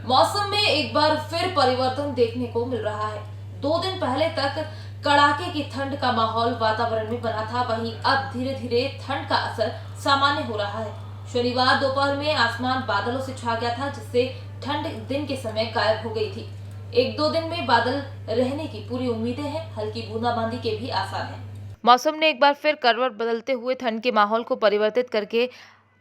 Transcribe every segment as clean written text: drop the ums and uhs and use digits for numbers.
मौसम में एक बार फिर परिवर्तन देखने को मिल रहा है। 2 दिन पहले तक कड़ाके की ठंड का माहौल वातावरण में बना था, वहीं अब धीरे धीरे ठंड का असर सामान्य हो रहा है। शनिवार दोपहर में आसमान बादलों से छा गया था, जिससे ठंड दिन के समय गायब हो गई थी। 1-2 दिन में बादल रहने की पूरी उम्मीदें हैं, हल्की बूंदाबांदी के भी आसार हैं। मौसम ने एक बार फिर करवट बदलते हुए ठंड के माहौल को परिवर्तित करके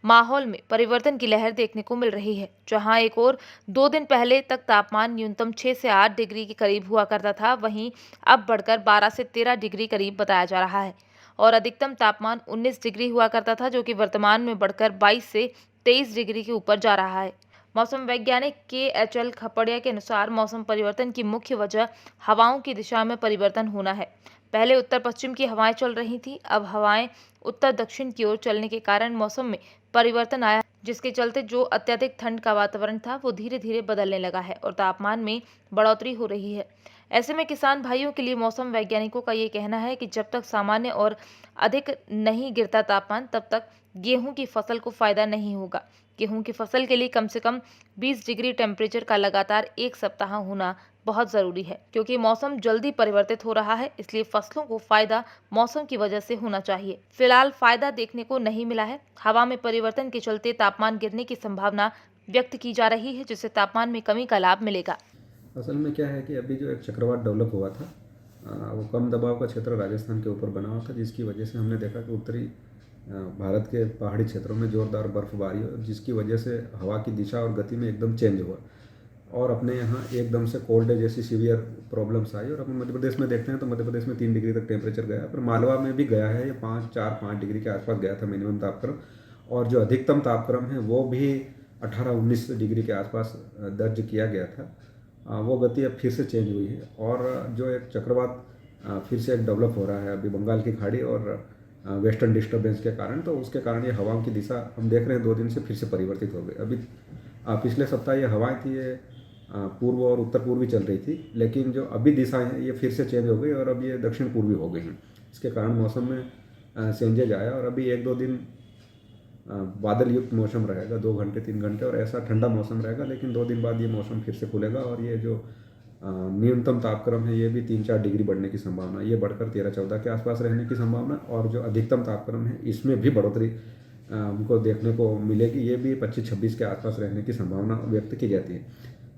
माहौल में परिवर्तन की लहर देखने को मिल रही है। जहां एक और 2 दिन पहले तक तापमान न्यूनतम 6 से 8 डिग्री के करीब हुआ करता था, वहीं अब बढ़कर 12 से 13 डिग्री करीब बताया जा रहा है और अधिकतम तापमान 19 डिग्री हुआ करता था, जो कि वर्तमान में बढ़कर 22 से 23 डिग्री के ऊपर जा रहा है। मौसम वैज्ञानिक KHL खपड़िया के अनुसार मौसम परिवर्तन की मुख्य वजह हवाओं की दिशा में परिवर्तन होना है। पहले उत्तर पश्चिम की हवाएं चल रही थी, अब हवाएं उत्तर दक्षिण की ओर चलने के कारण मौसम में परिवर्तन आया, जिसके चलते जो अत्यधिक ठंड का वातावरण था वो धीरे धीरे बदलने लगा है और तापमान में बढ़ोतरी हो रही है। ऐसे में किसान भाइयों के लिए मौसम वैज्ञानिकों का ये कहना है कि जब तक सामान्य और अधिक नहीं गिरता तापमान, तब तक गेहूं की फसल को फायदा नहीं होगा। गेहूं की फसल के लिए कम से कम 20 डिग्री टेम्परेचर का लगातार एक सप्ताह होना बहुत ज़रूरी है, क्योंकि मौसम जल्दी परिवर्तित हो रहा है, इसलिए फसलों को फायदा मौसम की वजह से होना चाहिए। फिलहाल फायदा देखने को नहीं मिला है। हवा में परिवर्तन के चलते तापमान गिरने की संभावना व्यक्त की जा रही है, जिससे तापमान में कमी का लाभ मिलेगा। असल में क्या है कि अभी जो एक चक्रवात डेवलप हुआ था, वो कम दबाव का क्षेत्र राजस्थान के ऊपर बना हुआ था, जिसकी वजह से हमने देखा कि उत्तरी भारत के पहाड़ी क्षेत्रों में ज़ोरदार बर्फबारी हो, जिसकी वजह से हवा की दिशा और गति में एकदम चेंज हुआ और अपने यहाँ एकदम से कोल्ड डे जैसी सीवियर प्रॉब्लम्स आई। और अपन मध्य प्रदेश में देखते हैं तो मध्य प्रदेश में 3 डिग्री तक टेम्परेचर गया, पर मालवा में भी गया है, ये 5 डिग्री के आसपास गया था मिनिमम तापक्रम, और जो अधिकतम तापक्रम है वो भी 18-19 डिग्री के आसपास दर्ज किया गया था। वो गति अब फिर से चेंज हुई है और जो एक चक्रवात फिर से एक डेवलप हो रहा है अभी बंगाल की खाड़ी और वेस्टर्न डिस्टर्बेंस के कारण, तो उसके कारण ये हवाओं की दिशा हम देख रहे हैं 2 दिन से फिर से परिवर्तित हो गई। अभी पिछले सप्ताह ये हवाएं थी, ये पूर्व और उत्तर पूर्वी चल रही थी, लेकिन जो अभी दिशाएं हैं ये फिर से चेंज हो गई और अब ये दक्षिण पूर्वी हो गई हैं। इसके कारण मौसम में चेंजेज आया और अभी 1-2 दिन बादल युक्त मौसम रहेगा, 2 घंटे 3 घंटे, और ऐसा ठंडा मौसम रहेगा, लेकिन 2 दिन बाद ये मौसम फिर से खुलेगा और ये जो न्यूनतम तापक्रम है ये भी 3-4 डिग्री बढ़ने की संभावना, ये बढ़कर 13-14 के आसपास रहने की संभावना, और जो अधिकतम तापक्रम है इसमें भी बढ़ोतरी हमको देखने को मिलेगी, ये भी 25-26 के आसपास रहने की संभावना व्यक्त की जाती है।